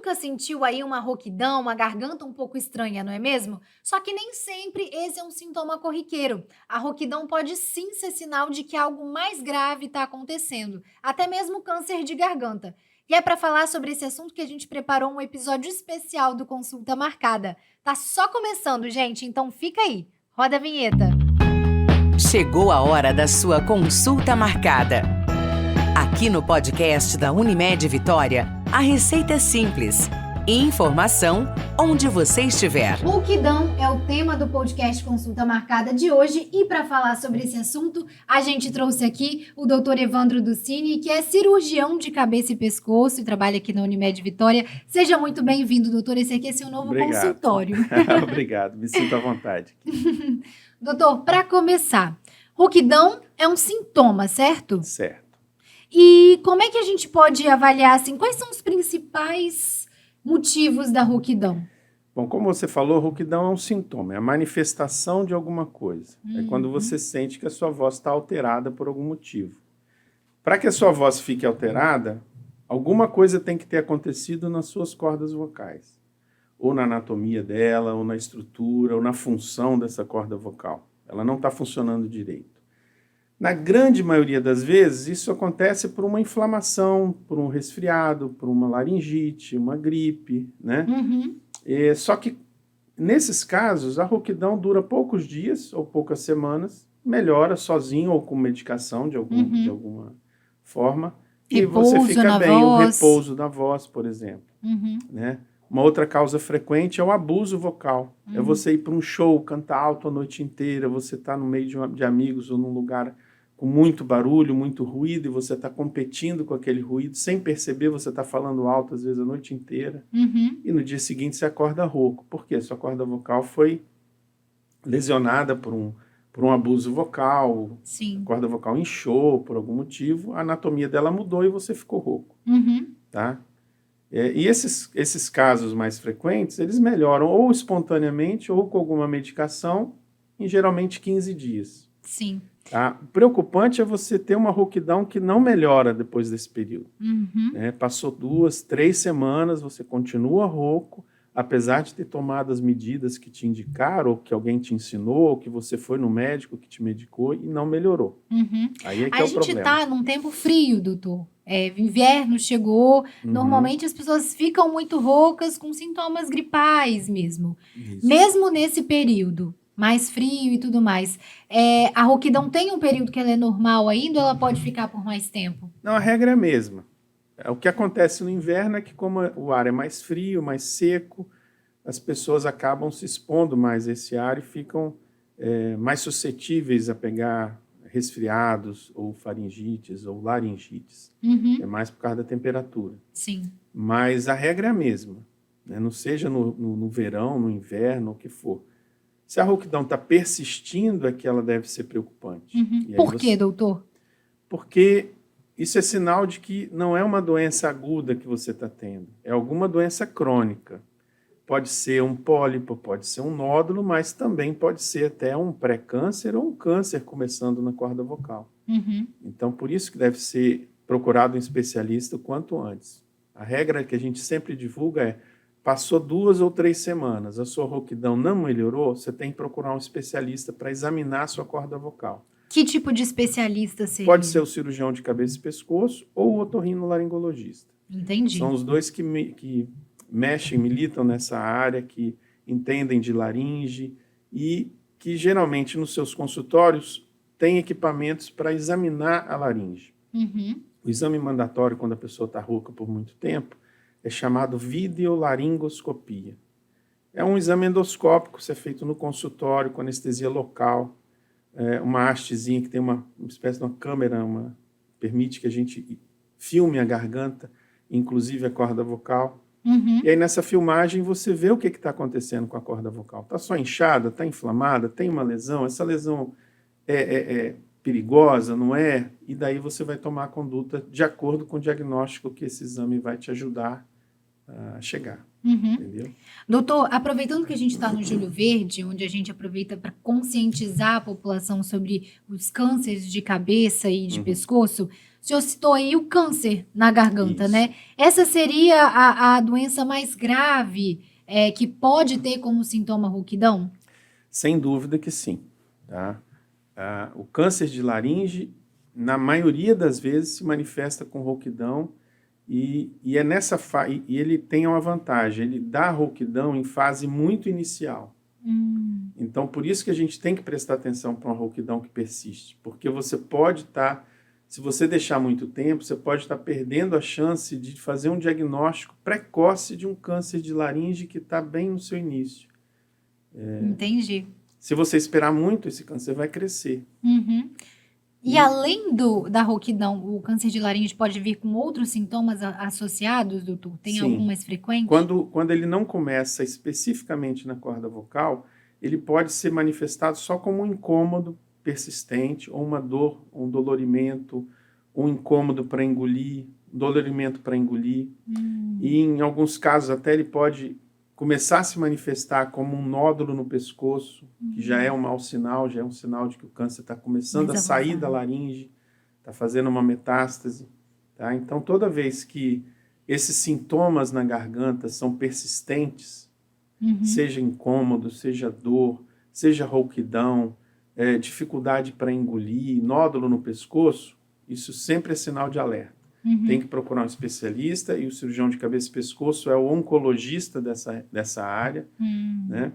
nunca sentiu aí uma rouquidão, uma garganta um pouco estranha, não é mesmo? Só que nem sempre esse é um sintoma corriqueiro. A rouquidão pode sim ser sinal de que algo mais grave está acontecendo, até mesmo câncer de garganta. E é para falar sobre esse assunto que a gente preparou um episódio especial do Consulta Marcada. Tá só começando, gente, então fica aí. Roda a vinheta. Chegou a hora da sua consulta marcada. Aqui no podcast da Unimed Vitória, a receita é simples. Informação onde você estiver. Rouquidão é o tema do podcast Consulta Marcada de hoje e para falar sobre esse assunto, a gente trouxe aqui o Dr. Evandro Ducini, que é cirurgião de cabeça e pescoço e trabalha aqui na Unimed Vitória. Seja muito bem-vindo, doutor. Esse aqui é seu novo consultório. Obrigado, me sinto à vontade. Doutor, para começar, rouquidão é um sintoma, certo? Certo. E como é que a gente pode avaliar, assim, quais são os principais motivos da rouquidão? Bom, como você falou, rouquidão é um sintoma, é a manifestação de alguma coisa. É quando você sente que a sua voz está alterada por algum motivo. Para que a sua voz fique alterada, alguma coisa tem que ter acontecido nas suas cordas vocais. Ou na anatomia dela, ou na estrutura, ou na função dessa corda vocal. Ela não está funcionando direito. Na grande maioria das vezes, isso acontece por uma inflamação, por um resfriado, por uma laringite, uma gripe, né? Só que, nesses casos, a rouquidão dura poucos dias ou poucas semanas, melhora sozinho ou com medicação de alguma forma, Repouso e você fica na bem, o voz. repouso da voz, por exemplo, né? Uma outra causa frequente é o abuso vocal. É você ir para um show, cantar alto a noite inteira, você está no meio de amigos ou num lugar com muito barulho, muito ruído, e você está competindo com aquele ruído, sem perceber, você está falando alto, às vezes, a noite inteira. E no dia seguinte você acorda rouco. Por quê? Sua corda vocal foi lesionada por um abuso vocal, Sim. a corda vocal inchou por algum motivo, a anatomia dela mudou e você ficou rouco. Tá? E esses casos mais frequentes, eles melhoram ou espontaneamente ou com alguma medicação em geralmente 15 dias. Sim. Tá? O preocupante é você ter uma rouquidão que não melhora depois desse período. Passou 2, 3 semanas, você continua rouco, apesar de ter tomado as medidas que te indicaram, ou que alguém te ensinou, ou que você foi no médico que te medicou e não melhorou. Aí é que é o problema. A gente tá num tempo frio, doutor. Inverno chegou, normalmente as pessoas ficam muito roucas com sintomas gripais mesmo. Isso. Mesmo nesse período mais frio e tudo mais, a rouquidão tem um período que ela é normal ainda ou ela pode ficar por mais tempo? Não, a regra é a mesma. O que acontece no inverno é que, como o ar é mais frio, mais seco, as pessoas acabam se expondo mais a esse ar e ficam mais suscetíveis a pegar resfriados, ou faringites, ou laringites. É mais por causa da temperatura. Sim. Mas a regra é a mesma, né? Não seja no verão, no inverno, o que for. Se a rouquidão está persistindo, é que ela deve ser preocupante. E aí Por quê, doutor? Porque isso é sinal de que não é uma doença aguda que você está tendo, é alguma doença crônica. Pode ser um pólipo, pode ser um nódulo, mas também pode ser até um pré-câncer ou um câncer começando na corda vocal. Então, por isso que deve ser procurado um especialista o quanto antes. A regra que a gente sempre divulga é: passou 2 ou 3 semanas, a sua rouquidão não melhorou, você tem que procurar um especialista para examinar a sua corda vocal. Que tipo de especialista seria? Pode ser o cirurgião de cabeça e pescoço ou o otorrinolaringologista. Entendi. São os dois que militam nessa área, que entendem de laringe e que geralmente nos seus consultórios têm equipamentos para examinar a laringe. O exame mandatório, quando a pessoa está rouca por muito tempo, é chamado videolaringoscopia. É um exame endoscópico, isso é feito no consultório, com anestesia local, uma hastezinha que tem uma espécie de uma câmera, permite que a gente filme a garganta, inclusive a corda vocal. E aí nessa filmagem você vê o que está acontecendo com a corda vocal. Está só inchada, está inflamada, tem uma lesão, essa lesão é perigosa, não é? E daí você vai tomar a conduta de acordo com o diagnóstico que esse exame vai te ajudar a chegar. Entendeu? Doutor, aproveitando que a gente está no Julho Verde, onde a gente aproveita para conscientizar a população sobre os cânceres de cabeça e de pescoço, O senhor citou aí o câncer na garganta, Isso. né? Essa seria a doença mais grave que pode ter como sintoma rouquidão? Sem dúvida que sim, tá? O câncer de laringe, na maioria das vezes, se manifesta com rouquidão e ele tem uma vantagem, ele dá rouquidão em fase muito inicial. Então, por isso que a gente tem que prestar atenção para uma rouquidão que persiste, porque você pode estar, se você deixar muito tempo, você pode estar perdendo a chance de fazer um diagnóstico precoce de um câncer de laringe que está bem no seu início. Entendi. Se você esperar muito, esse câncer vai crescer. Uhum. E além da rouquidão, o câncer de laringe pode vir com outros sintomas associados, doutor? Tem Sim. algum mais frequente? Quando ele não começa especificamente na corda vocal, ele pode ser manifestado só como um incômodo persistente, ou uma dor, um dolorimento, um incômodo para engolir, dolorimento para engolir. E em alguns casos até ele pode começar a se manifestar como um nódulo no pescoço, que já é um mau sinal, já é um sinal de que o câncer está começando Mais a sair avançado. da laringe, está fazendo uma metástase. Tá? Então, toda vez que esses sintomas na garganta são persistentes, seja incômodo, seja dor, seja rouquidão, dificuldade para engolir, nódulo no pescoço, isso sempre é sinal de alerta. Tem que procurar um especialista, e o cirurgião de cabeça e pescoço é o oncologista dessa área, né?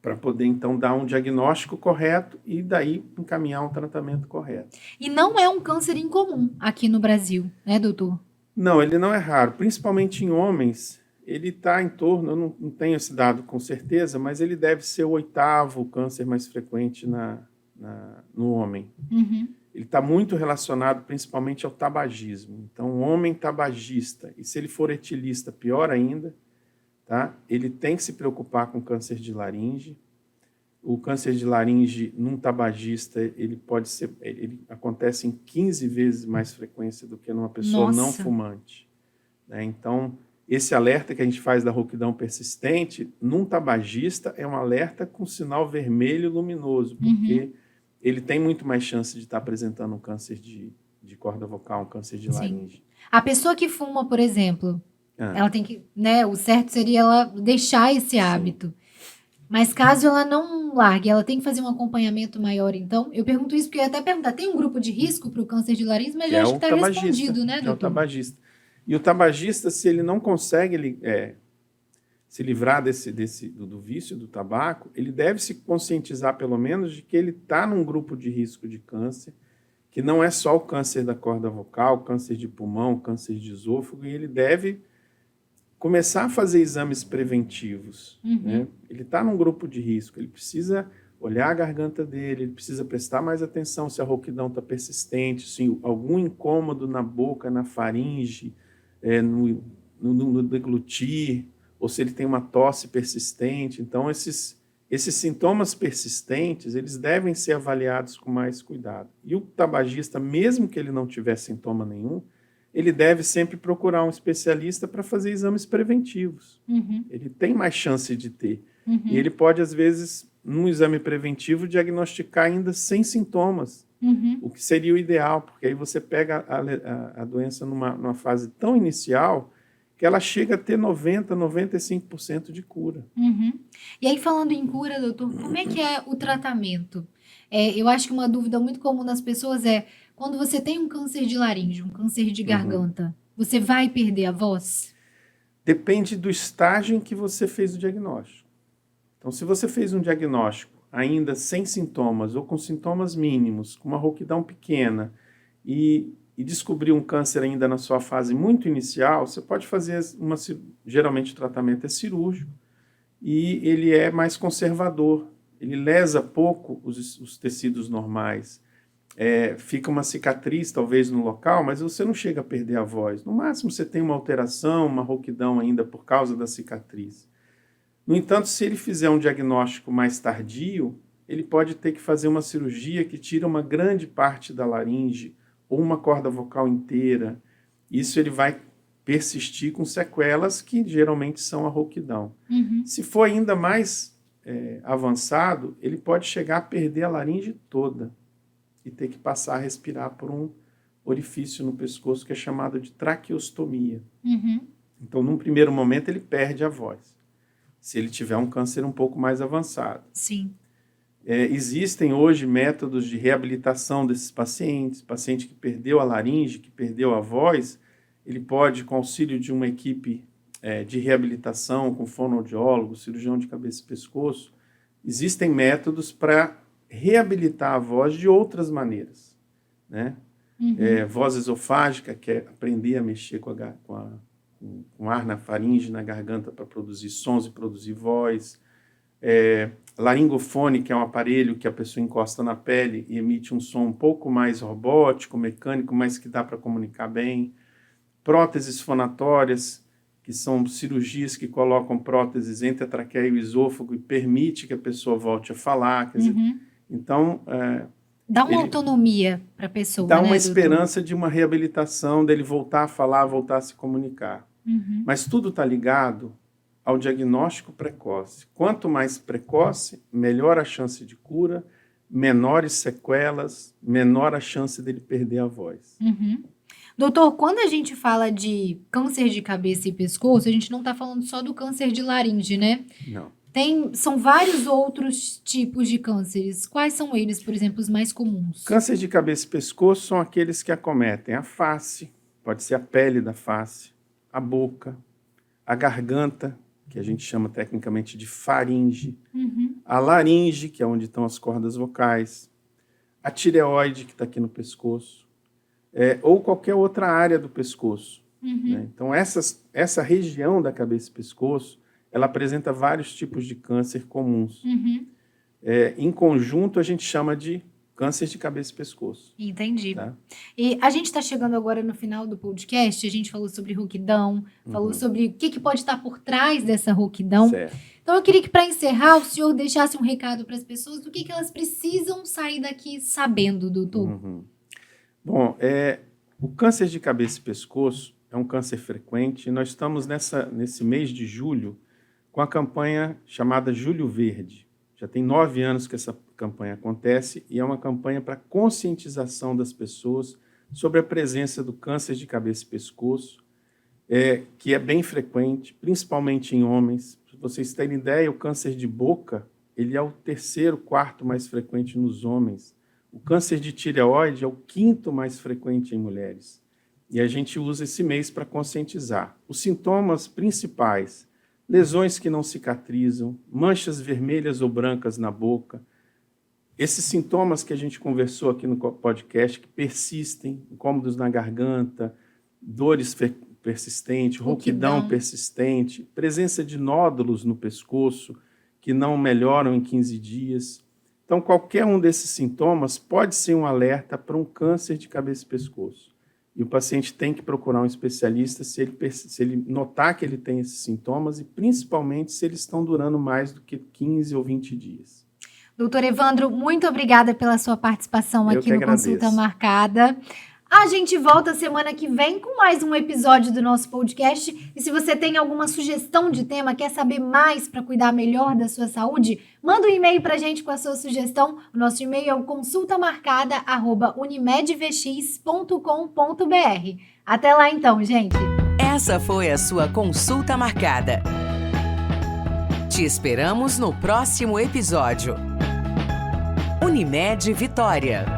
Para poder, então, dar um diagnóstico correto e daí encaminhar um tratamento correto. E não é um câncer incomum aqui no Brasil, né, doutor? Não, ele não é raro, principalmente em homens. Ele está em torno, eu não tenho esse dado com certeza, mas ele deve ser o 8º câncer mais frequente no homem. Ele está muito relacionado principalmente ao tabagismo. Então, um homem tabagista, e se ele for etilista, pior ainda, tá? Ele tem que se preocupar com câncer de laringe. O câncer de laringe, num tabagista, ele acontece em 15 vezes mais frequência do que numa pessoa não fumante. Né? Então, esse alerta que a gente faz da rouquidão persistente, num tabagista, é um alerta com sinal vermelho luminoso, porque ele tem muito mais chance de estar apresentando um câncer de corda vocal, um câncer de laringe. A pessoa que fuma, por exemplo, ela tem que, né, o certo seria ela deixar esse hábito. Mas caso ela não largue, ela tem que fazer um acompanhamento maior, então? Eu pergunto isso porque eu ia até perguntar, tem um grupo de risco para o câncer de laringe, mas eu acho que está respondido, né, doutor? É o tabagista. E o tabagista, se ele não consegue se livrar do vício do tabaco, ele deve se conscientizar, pelo menos, de que ele está num grupo de risco de câncer, que não é só o câncer da corda vocal, câncer de pulmão, câncer de esôfago, e ele deve começar a fazer exames preventivos. Né? Ele está num grupo de risco, ele precisa olhar a garganta dele, ele precisa prestar mais atenção se a rouquidão está persistente, se algum incômodo na boca, na faringe, no deglutir, ou se ele tem uma tosse persistente. Então, esses sintomas persistentes, eles devem ser avaliados com mais cuidado. E o tabagista, mesmo que ele não tiver sintoma nenhum, ele deve sempre procurar um especialista para fazer exames preventivos. Ele tem mais chance de ter. E ele pode, às vezes, num exame preventivo, diagnosticar ainda sem sintomas, o que seria o ideal, porque aí você pega a doença numa fase tão inicial que ela chega a ter 90%, 95% de cura. E aí, falando em cura, doutor, como é que é o tratamento? Eu acho que uma dúvida muito comum das pessoas é, quando você tem um câncer de laringe, um câncer de garganta, você vai perder a voz? Depende do estágio em que você fez o diagnóstico. Então, se você fez um diagnóstico ainda sem sintomas ou com sintomas mínimos, com uma rouquidão pequena e descobrir um câncer ainda na sua fase muito inicial, você pode fazer geralmente o tratamento é cirúrgico e ele é mais conservador, ele lesa pouco os tecidos normais, fica uma cicatriz talvez no local, mas você não chega a perder a voz. No máximo você tem uma alteração, uma rouquidão ainda por causa da cicatriz. No entanto, se ele fizer um diagnóstico mais tardio, ele pode ter que fazer uma cirurgia que tira uma grande parte da laringe, ou uma corda vocal inteira. Isso ele vai persistir com sequelas que geralmente são a rouquidão. Se for ainda mais avançado, ele pode chegar a perder a laringe toda e ter que passar a respirar por um orifício no pescoço que é chamado de traqueostomia. Uhum. Então, num primeiro momento, ele perde a voz, se ele tiver um câncer um pouco mais avançado. Sim. Existem hoje métodos de reabilitação desses pacientes. Paciente que perdeu a laringe, que perdeu a voz, ele pode, com auxílio de uma equipe de reabilitação, com fonoaudiólogo, cirurgião de cabeça e pescoço, existem métodos para reabilitar a voz de outras maneiras, né? Voz esofágica, que é aprender a mexer com ar na faringe, na garganta, para produzir sons e produzir voz. Laringofone, que é um aparelho que a pessoa encosta na pele e emite um som um pouco mais robótico, mecânico, mas que dá para comunicar bem. Próteses fonatórias, que são cirurgias que colocam próteses entre a traqueia e o esôfago e permite que a pessoa volte a falar. Quer dizer, então... dá uma autonomia para a pessoa, dá uma né, esperança de uma reabilitação, dele voltar a falar, voltar a se comunicar. Mas tudo está ligado ao diagnóstico precoce. Quanto mais precoce, melhor a chance de cura, menores sequelas, menor a chance dele perder a voz. Doutor, quando a gente fala de câncer de cabeça e pescoço, a gente não está falando só do câncer de laringe, né? Não. São vários outros tipos de cânceres. Quais são eles, por exemplo, os mais comuns? Câncer de cabeça e pescoço são aqueles que acometem a face, pode ser a pele da face, a boca, a garganta, que a gente chama tecnicamente de faringe, a laringe, que é onde estão as cordas vocais, a tireoide, que está aqui no pescoço, ou qualquer outra área do pescoço. Né? Então, essa região da cabeça e pescoço, ela apresenta vários tipos de câncer comuns. Em conjunto, a gente chama de câncer de cabeça e pescoço. Entendi. Tá? E a gente está chegando agora no final do podcast, a gente falou sobre rouquidão, falou sobre o que pode estar por trás dessa rouquidão. Certo. Então, eu queria que, para encerrar, o senhor deixasse um recado para as pessoas do que elas precisam sair daqui sabendo, doutor. Bom, o câncer de cabeça e pescoço é um câncer frequente. Nós estamos nesse mês de julho com a campanha chamada Julho Verde. Já tem 9 anos que essa campanha acontece e é uma campanha para conscientização das pessoas sobre a presença do câncer de cabeça e pescoço, que é bem frequente, principalmente em homens. Para vocês terem ideia, o câncer de boca ele é o 3º, 4º mais frequente nos homens. O câncer de tireoide é o 5º mais frequente em mulheres. E a gente usa esse mês para conscientizar. Os sintomas principais: lesões que não cicatrizam, manchas vermelhas ou brancas na boca. Esses sintomas que a gente conversou aqui no podcast, que persistem, incômodos na garganta, dores persistentes, rouquidão persistente, presença de nódulos no pescoço que não melhoram em 15 dias. Então, qualquer um desses sintomas pode ser um alerta para um câncer de cabeça e pescoço. E o paciente tem que procurar um especialista se ele notar que ele tem esses sintomas e, principalmente, se eles estão durando mais do que 15 ou 20 dias. Doutor Evandro, muito obrigada pela sua participação aqui no Consulta Marcada. A gente volta semana que vem com mais um episódio do nosso podcast. E se você tem alguma sugestão de tema, quer saber mais para cuidar melhor da sua saúde, manda um e-mail para a gente com a sua sugestão. O nosso e-mail é o consultamarcada@unimedvx.com.br. Até lá então, gente! Essa foi a sua Consulta Marcada. Te esperamos no próximo episódio. Unimed Vitória.